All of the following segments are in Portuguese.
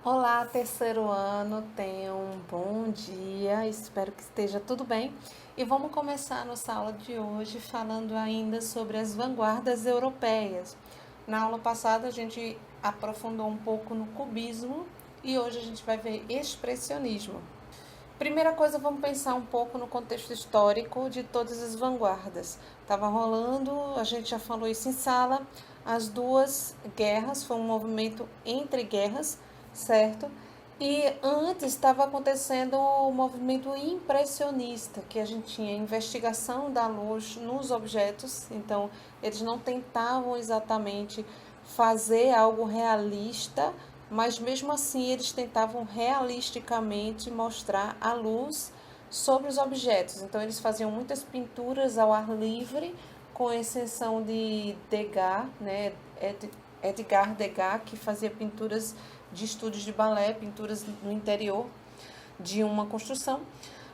Olá, terceiro ano, tenham um bom dia, espero que esteja tudo bem. E vamos começar nossa aula de hoje falando ainda sobre as vanguardas europeias. Na aula passada a gente aprofundou um pouco no cubismo e hoje a gente vai ver expressionismo. Primeira coisa, vamos pensar um pouco no contexto histórico de todas as vanguardas. Estava rolando, a gente já falou isso em sala, as duas guerras, foi um movimento entre guerras, certo? E antes estava acontecendo o movimento impressionista, que a gente tinha investigação da luz nos objetos, então eles não tentavam exatamente fazer algo realista, mas mesmo assim eles tentavam realisticamente mostrar a luz sobre os objetos. Então eles faziam muitas pinturas ao ar livre, com exceção de Degas, né, Edgar Degas, que fazia pinturas de estúdios de balé, pinturas no interior de uma construção.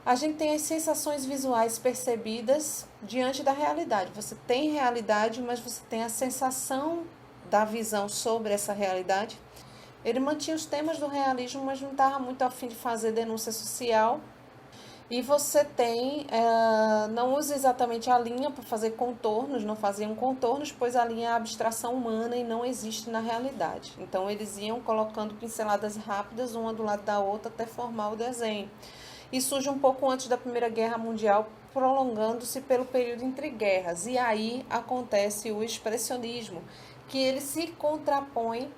A gente tem as sensações visuais percebidas diante da realidade. Você tem realidade, mas você tem a sensação da visão sobre essa realidade. Ele mantinha os temas do realismo, mas não estava muito afim de fazer denúncia social. E você tem, não usa exatamente a linha para fazer contornos, não faziam contornos, pois a linha é a abstração humana e não existe na realidade. Então eles iam colocando pinceladas rápidas, uma do lado da outra, até formar o desenho. E surge um pouco antes da Primeira Guerra Mundial, prolongando-se pelo período entre guerras. E aí acontece o expressionismo, que ele se contrapõe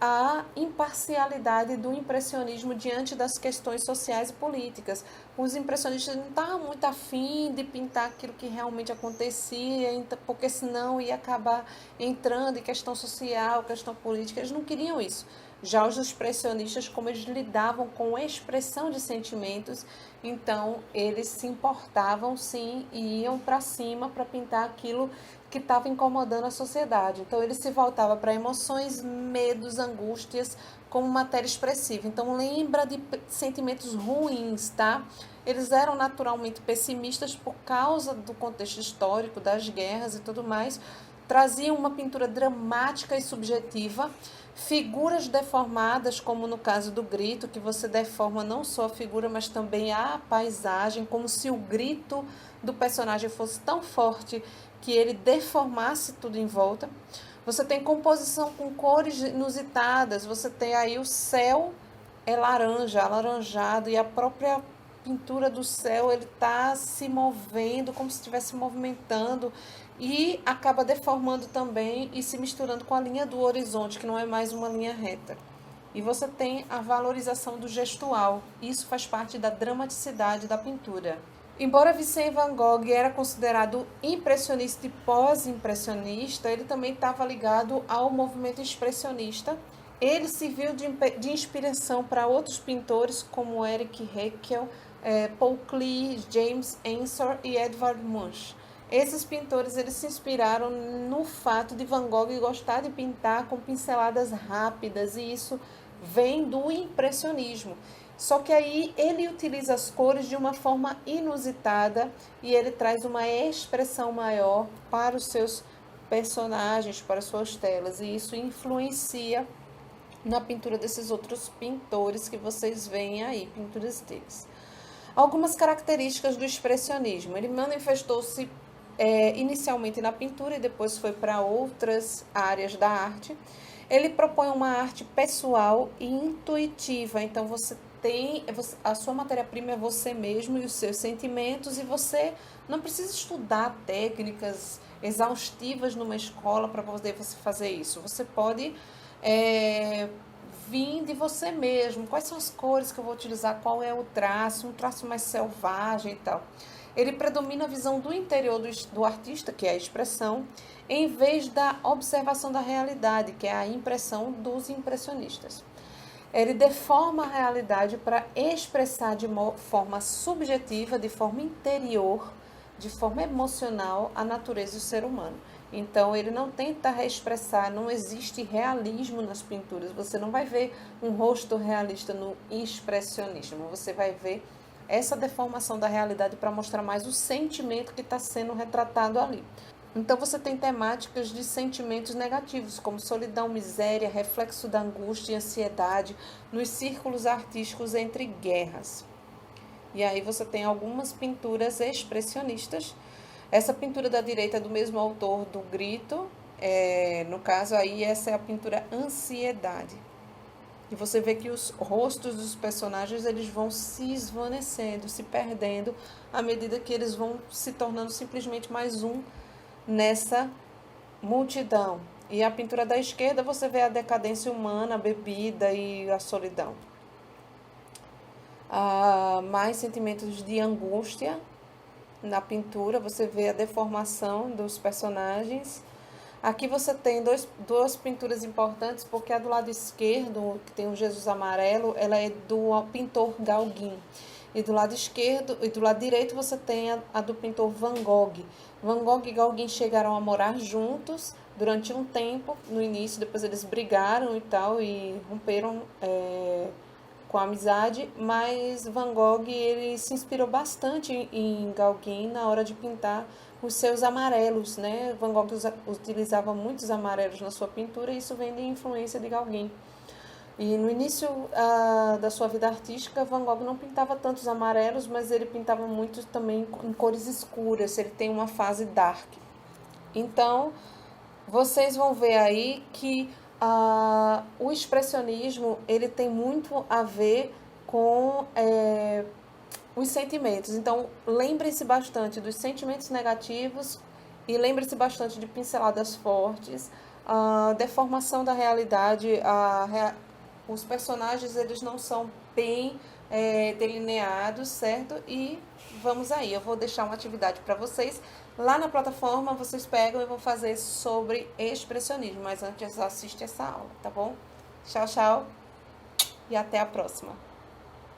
a imparcialidade do impressionismo diante das questões sociais e políticas. Os impressionistas não estavam muito afim de pintar aquilo que realmente acontecia, porque senão ia acabar entrando em questão social, questão política. Eles não queriam isso. Já os expressionistas, como eles lidavam com a expressão de sentimentos, então eles se importavam sim e iam para cima para pintar aquilo que estava incomodando a sociedade. Então ele se voltava para emoções, medos, angústias como matéria expressiva. Então lembra de sentimentos ruins, tá? Eles eram naturalmente pessimistas por causa do contexto histórico, das guerras e tudo mais. Traziam uma pintura dramática e subjetiva, figuras deformadas, como no caso do grito, que você deforma não só a figura, mas também a paisagem, como se o grito do personagem fosse tão forte que ele deformasse tudo em volta. Você tem composição com cores inusitadas, você tem aí o céu é laranja, alaranjado, e a própria pintura do céu ele está se movendo, como se estivesse movimentando, e acaba deformando também e se misturando com a linha do horizonte, que não é mais uma linha reta. E você tem a valorização do gestual, isso faz parte da dramaticidade da pintura. Embora Vincent van Gogh era considerado impressionista e pós-impressionista, ele também estava ligado ao movimento expressionista. Ele serviu de inspiração para outros pintores como Erich Heckel, Paul Klee, James Ensor e Edvard Munch. Esses pintores eles se inspiraram no fato de Van Gogh gostar de pintar com pinceladas rápidas, e isso vem do impressionismo. Só que aí ele utiliza as cores de uma forma inusitada e ele traz uma expressão maior para os seus personagens, para as suas telas, e isso influencia na pintura desses outros pintores que vocês veem aí, pinturas deles. Algumas características do expressionismo. Ele manifestou-se inicialmente na pintura e depois foi para outras áreas da arte. Ele propõe uma arte pessoal e intuitiva, então você tem a sua matéria-prima é você mesmo e os seus sentimentos, e você não precisa estudar técnicas exaustivas numa escola para poder você fazer isso. Você pode vir de você mesmo. Quais são as cores que eu vou utilizar? Qual é o traço? Um traço mais selvagem e tal. Ele predomina a visão do interior do artista, que é a expressão, em vez da observação da realidade, que é a impressão dos impressionistas. Ele deforma a realidade para expressar de forma subjetiva, de forma interior, de forma emocional, a natureza do ser humano. Então, ele não tenta reexpressar, não existe realismo nas pinturas. Você não vai ver um rosto realista no expressionismo. Você vai ver essa deformação da realidade para mostrar mais o sentimento que está sendo retratado ali. Então você tem temáticas de sentimentos negativos, como solidão, miséria, reflexo da angústia e ansiedade nos círculos artísticos entre guerras. E aí você tem algumas pinturas expressionistas. Essa pintura da direita é do mesmo autor do Grito, no caso aí essa é a pintura Ansiedade. E você vê que os rostos dos personagens eles vão se esvanecendo, se perdendo, à medida que eles vão se tornando simplesmente mais um nessa multidão. E a pintura da esquerda você vê a decadência humana, a bebida e a solidão. Mais sentimentos de angústia na pintura, você vê a deformação dos personagens. Aqui você tem duas pinturas importantes, porque a do lado esquerdo, que tem o Jesus amarelo, ela é do pintor Gauguin. E do lado esquerdo e do lado direito você tem a do pintor Van Gogh. Van Gogh e Gauguin chegaram a morar juntos durante um tempo, no início, depois eles brigaram e tal, e romperam com a amizade, mas Van Gogh ele se inspirou bastante em Gauguin na hora de pintar os seus amarelos, né? Van Gogh utilizava muitos amarelos na sua pintura e isso vem de influência de Gauguin. E no início da sua vida artística, Van Gogh não pintava tantos amarelos, mas ele pintava muito também em cores escuras, ele tem uma fase dark. Então, vocês vão ver aí que o expressionismo ele tem muito a ver com os sentimentos. Então, lembre-se bastante dos sentimentos negativos e lembre-se bastante de pinceladas fortes, a deformação da realidade, os personagens eles não são bem delineados, certo? E vamos aí, eu vou deixar uma atividade para vocês. Lá na plataforma vocês pegam e vão fazer sobre expressionismo, mas antes assiste essa aula, tá bom? Tchau, tchau e até a próxima.